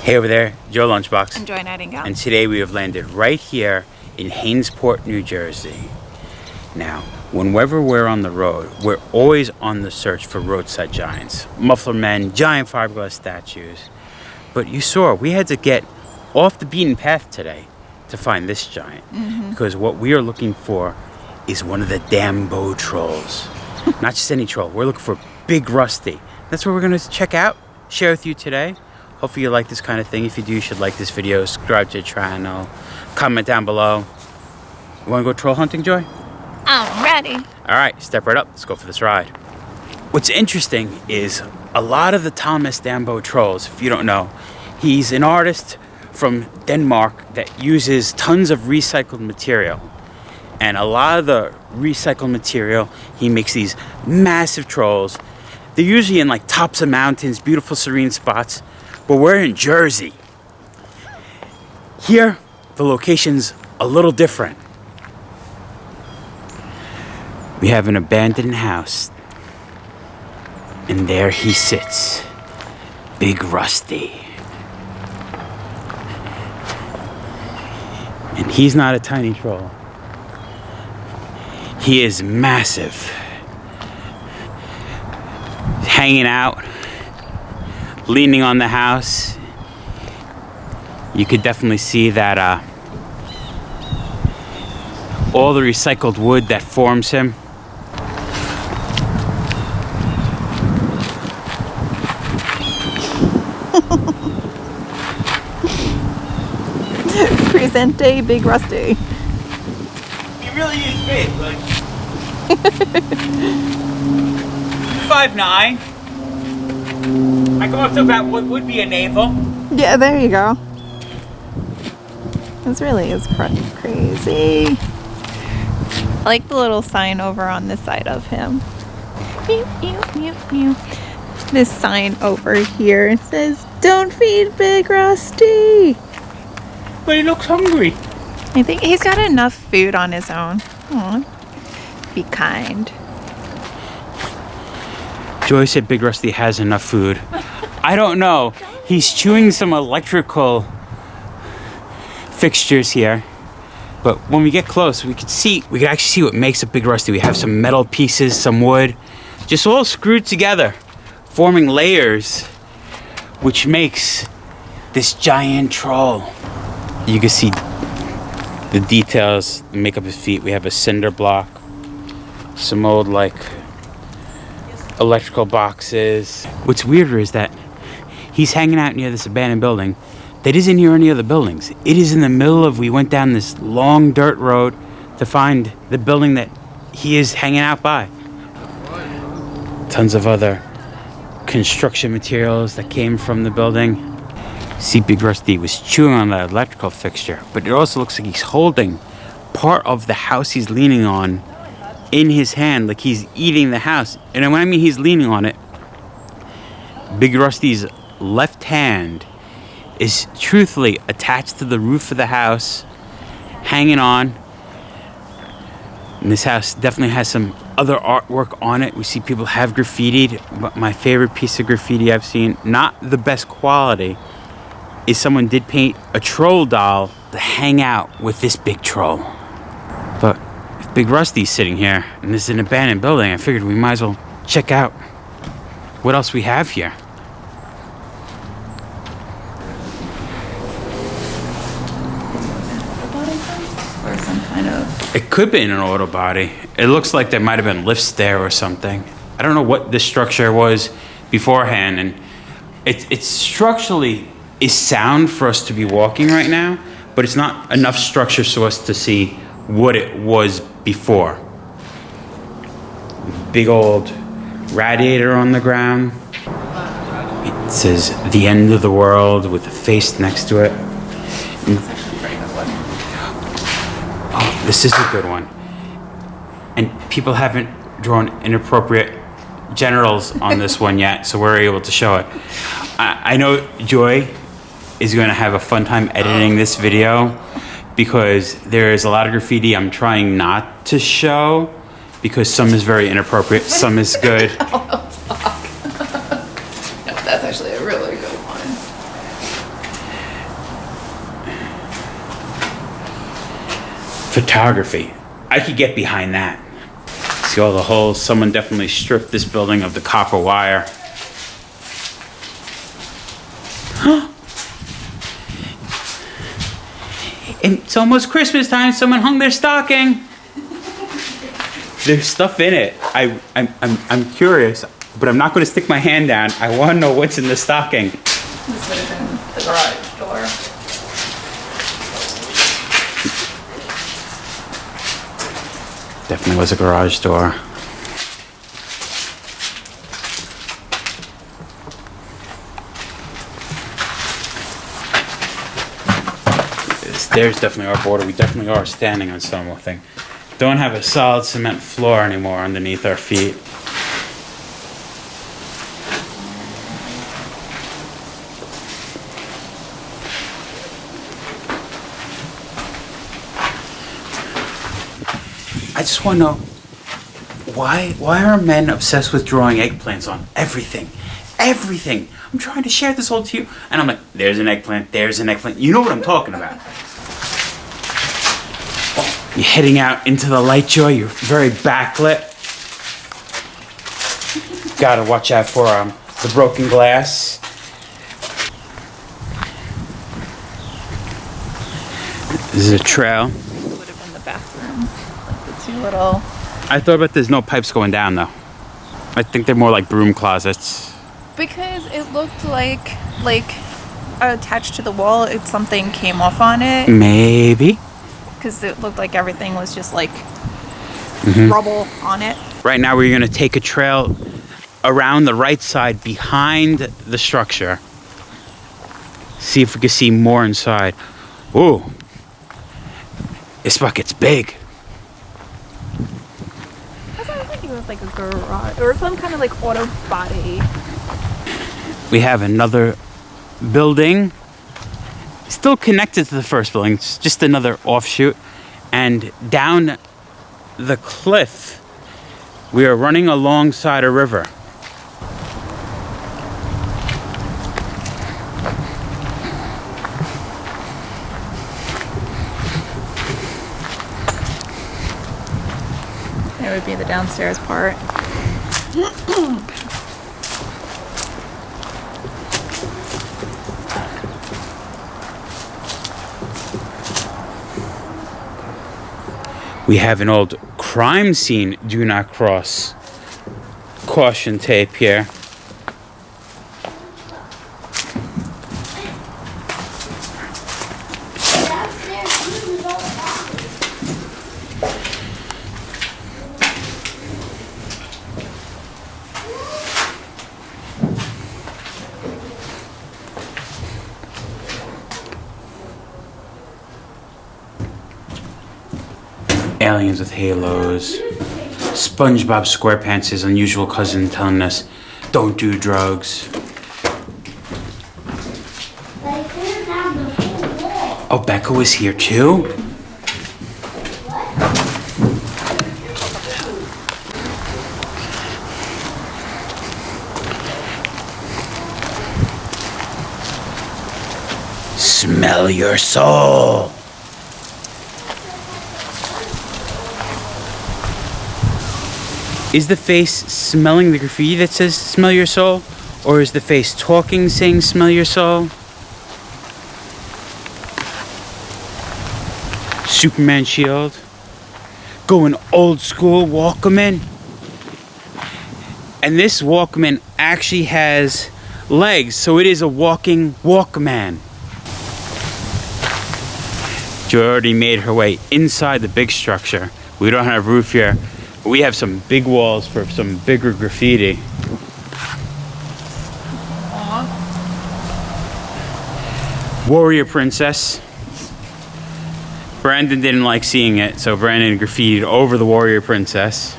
Hey over there, Joe Lunchbox. And Joy Nightingale. And today we have landed right here in Hainesport, New Jersey. Now, whenever we're on the road, we're always on the search for roadside giants. Muffler men, giant fiberglass statues. But you saw, we had to get off the beaten path today to find this giant. Because what we are looking for is one of the Dambo trolls. Not just any troll, we're looking for Big Rusty. That's what we're gonna check out, share with you today. Hopefully you like this kind of thing. If you do, you should like this video, subscribe to the channel, comment down below. You wanna go troll hunting, Joy? I'm ready. All right, step right up, let's go for this ride. What's interesting is a lot of the Thomas Dambo trolls, if you don't know, he's an artist from Denmark that uses tons of recycled material. And a lot of the recycled material, he makes these massive trolls. They're usually in like tops of mountains, beautiful serene spots. But we're in Jersey. Here, the location's a little different. We have an abandoned house. And there he sits, Big Rusty. And he's not a tiny troll. He is massive. Hanging out, leaning on the house. You could definitely see that all the recycled wood that forms him. Presente Big Rusty. He really is big, like 5'9". I go up to about what would be a navel. Yeah, there you go. This really is crazy. I like the little sign over on this side of him. Mew, mew, mew, mew. This sign over here, it says, "Don't feed Big Rusty." But he looks hungry. I think he's got enough food on his own. Aw. Be kind. Joy said Big Rusty has enough food. I don't know. He's chewing some electrical fixtures here. But when we get close, we could actually see what makes up Big Rusty. We have some metal pieces, some wood, just all screwed together, forming layers, which makes this giant troll. You can see the details that make up his feet. We have a cinder block, some old electrical boxes. What's weirder is that he's hanging out near this abandoned building that isn't near any other buildings. It is in the middle of, we went down this long dirt road to find the building that he is hanging out by. Tons of other construction materials that came from the building. See, Big Rusty was chewing on that electrical fixture, but it also looks like he's holding part of the house he's leaning on in his hand, like he's eating the house. And when I mean he's leaning on it, Big Rusty's left hand is truthfully attached to the roof of the house, hanging on. And this house definitely has some other artwork on it. We see people have graffitied, but my favorite piece of graffiti I've seen, not the best quality, is someone did paint a troll doll to hang out with this big troll. But if Big Rusty's sitting here and this is an abandoned building, I figured we might as well check out what else we have here. Or some kind of... It could be an auto body. It looks like there might have been lifts there or something. I don't know what this structure was beforehand, and it's structurally is sound for us to be walking right now, but it's not enough structure so us to see what it was before. Big old radiator on the ground. It says "The End of the World" with a face next to it. Oh, this is a good one. And people haven't drawn inappropriate genitals on this one yet, so we're able to show it. I know Joy is going to have a fun time editing this video because there is a lot of graffiti I'm trying not to show because some is very inappropriate, some is good. Oh, fuck. No, that's actually a really good one. photography. I could get behind that. See all the holes? Someone definitely stripped this building of the copper wire. And it's almost Christmas time. Someone hung their stocking. There's stuff in it. I'm curious, but I'm not going to stick my hand down. I want to know what's in the stocking. This would have been the garage door. Definitely was a garage door. There's definitely our border. We definitely are standing on something. Don't have a solid cement floor anymore underneath our feet. I just want to know, why are men obsessed with drawing eggplants on everything? Everything. I'm trying to share this all to you, and I'm like, there's an eggplant, there's an eggplant. You know what I'm talking about. You're heading out into the light, Joy. You're very backlit. Gotta watch out for the broken glass. This is a trail. It would have been the bathrooms. Like the two little... I thought about there's no pipes going down, though. I think they're more like broom closets. Because it looked like attached to the wall, if something came off on it. Maybe. Because it looked like everything was just like rubble on it. Right now we're gonna take a trail around the right side behind the structure. See if we can see more inside. Ooh. This bucket's big. I thought it was like a garage or some kind of like auto body. We have another building. Still connected to the first building. It's just another offshoot. And down the cliff, we are running alongside a river. It would be the downstairs part. We have an old crime scene do not cross caution tape here. Aliens with halos. SpongeBob SquarePants, his unusual cousin, telling us, don't do drugs. Oh, Becca was here too? Smell your soul. Is the face smelling the graffiti that says smell your soul? Or is the face talking saying smell your soul? Superman shield. Going old school Walkman. And this Walkman actually has legs, so it is a walking Walkman. Joy already made her way inside the big structure. We don't have roof here. We have some big walls for some bigger graffiti. Aww. Warrior Princess. Brandon didn't like seeing it, so Brandon graffitied over the Warrior Princess.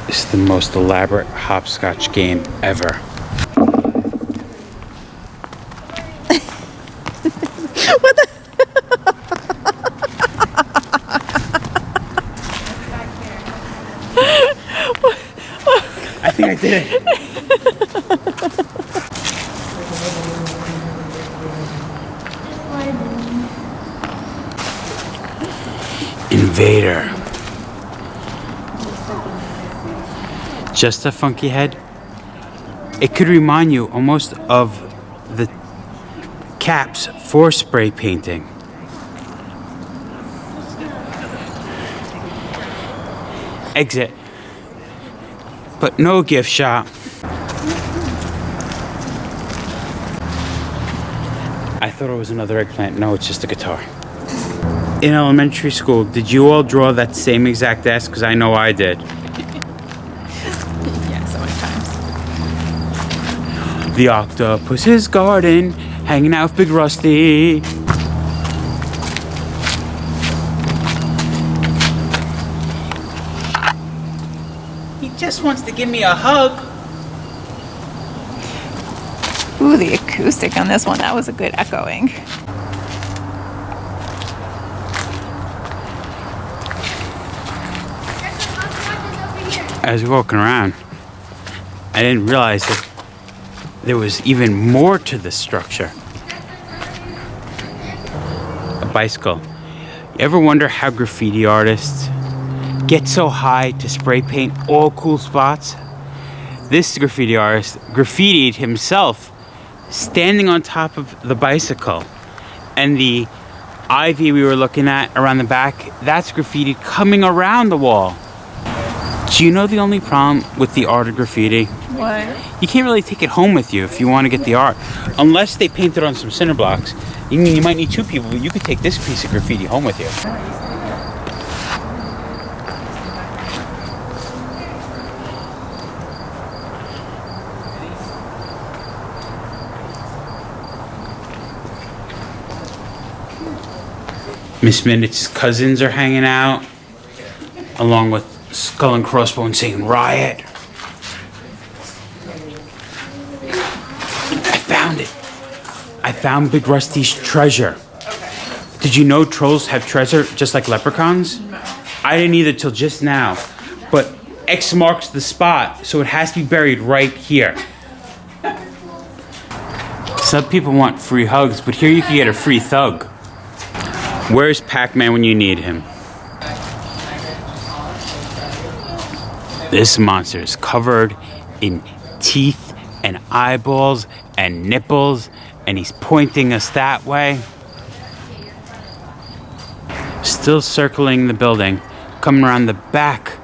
This is the most elaborate hopscotch game ever. What the? did it. Invader. Just a funky head. It could remind you almost of the caps for spray painting. Exit. But no gift shop. I thought it was another eggplant. No, it's just a guitar. In elementary school, did you all draw that same exact desk? Because I know I did. Yeah, so many times. The octopus's garden, hanging out with Big Rusty. He just wants to give me a hug. Ooh, the acoustic on this one, that was a good echoing. I was walking around. I didn't realize that there was even more to this structure. A bicycle. You ever wonder how graffiti artists get so high to spray paint all cool spots? This graffiti artist graffitied himself standing on top of the bicycle. And the ivy we were looking at around the back, that's graffiti coming around the wall. Do you know the only problem with the art of graffiti? What? You can't really take it home with you if you want to get the art. Unless they paint it on some cinder blocks. You might need two people, but you could take this piece of graffiti home with you. Miss Minutes' cousins are hanging out, along with Skull and Crossbones saying riot. I found it. I found Big Rusty's treasure. Did you know trolls have treasure just like leprechauns? No. I didn't either till just now. But X marks the spot, so it has to be buried right here. Some people want free hugs, but here you can get a free thug. Where's Pac-Man when you need him? This monster is covered in teeth and eyeballs and nipples, and he's pointing us that way. Still circling the building, coming around the back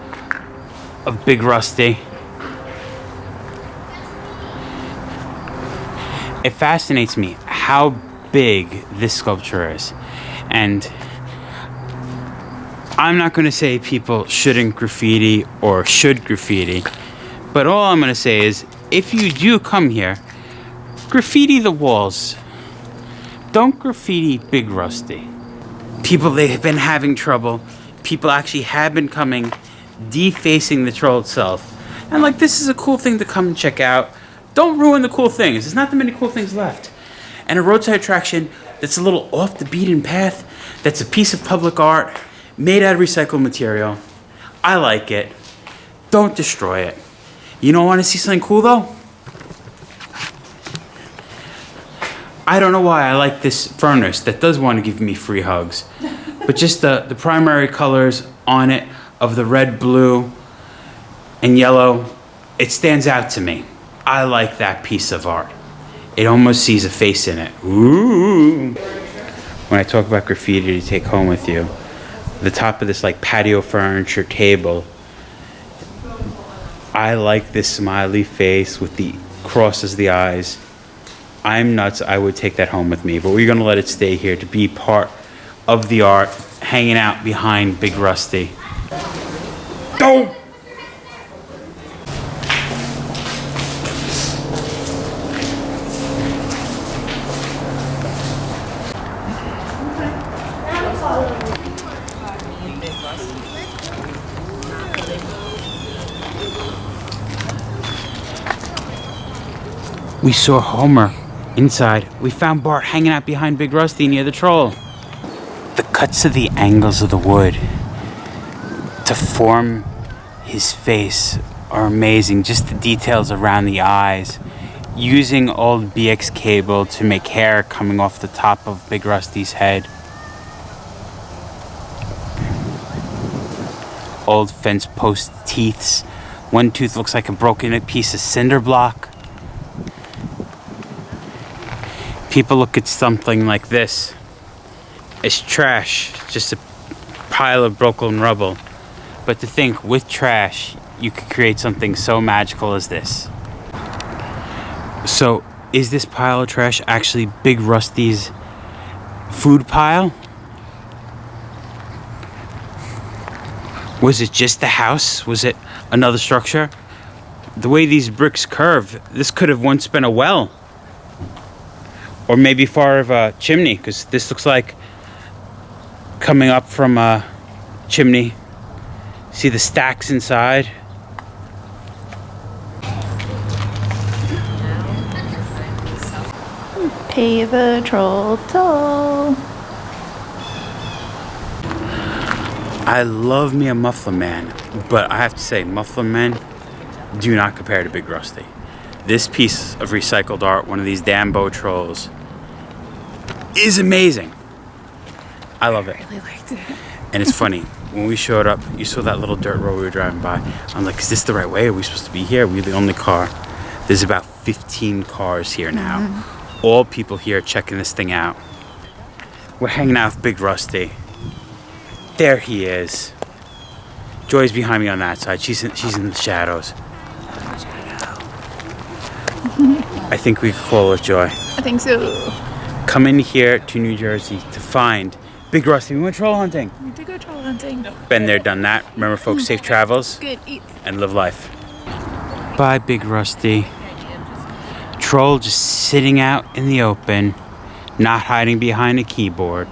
of Big Rusty. It fascinates me how big this sculpture is. And I'm not going to say people shouldn't graffiti or should graffiti, but all I'm going to say is if you do come here, graffiti the walls. Don't graffiti Big Rusty. People, they have been having trouble. People actually have been coming, defacing the troll itself. And like, this is a cool thing to come and check out. Don't ruin the cool things. There's not that many cool things left. And a roadside attraction that's a little off the beaten path, that's a piece of public art, made out of recycled material. I like it. Don't destroy it. You don't want to see something cool though? I don't know why I like this furnace that does want to give me free hugs. But just the primary colors on it of the red, blue, and yellow, it stands out to me. I like that piece of art. It almost sees a face in it. Ooh. When I talk about graffiti to take home with you, the top of this like patio furniture table, I like this smiley face with the crosses the eyes. I'm nuts. I would take that home with me, but we're gonna let it stay here to be part of the art, hanging out behind Big Rusty. Go! We saw Homer inside. We found Bart hanging out behind Big Rusty near the troll. The cuts of the angles of the wood to form his face are amazing. Just the details around the eyes. Using old BX cable to make hair coming off the top of Big Rusty's head. Old fence post teeths. One tooth looks like a broken piece of cinder block. People look at something like this. It's trash, just a pile of broken rubble. But to think, with trash, you could create something so magical as this. So, is this pile of trash actually Big Rusty's food pile? Was it just the house? Was it another structure? The way these bricks curve, this could have once been a well. Or maybe part of a chimney, because this looks like coming up from a chimney. See the stacks inside? Pay the troll toll. I love me a Muffler Man, but I have to say, Muffler Men do not compare to Big Rusty. This piece of recycled art, one of these Dambo trolls, is amazing. I love it. I really liked it. And it's funny, when we showed up, you saw that little dirt road we were driving by. I'm like, is this the right way? Are we supposed to be here? We're the only car. There's about 15 cars here now. All people here checking this thing out. We're hanging out with Big Rusty. There he is. Joy's behind me on that side. She's in the shadows. I think we could call it Joy. I think so. Come in here to New Jersey to find Big Rusty. We went troll hunting. We did go troll hunting. Been there, done that. Remember, folks, safe travels. Good eats. And live life. Bye, Big Rusty. Troll just sitting out in the open, not hiding behind a keyboard.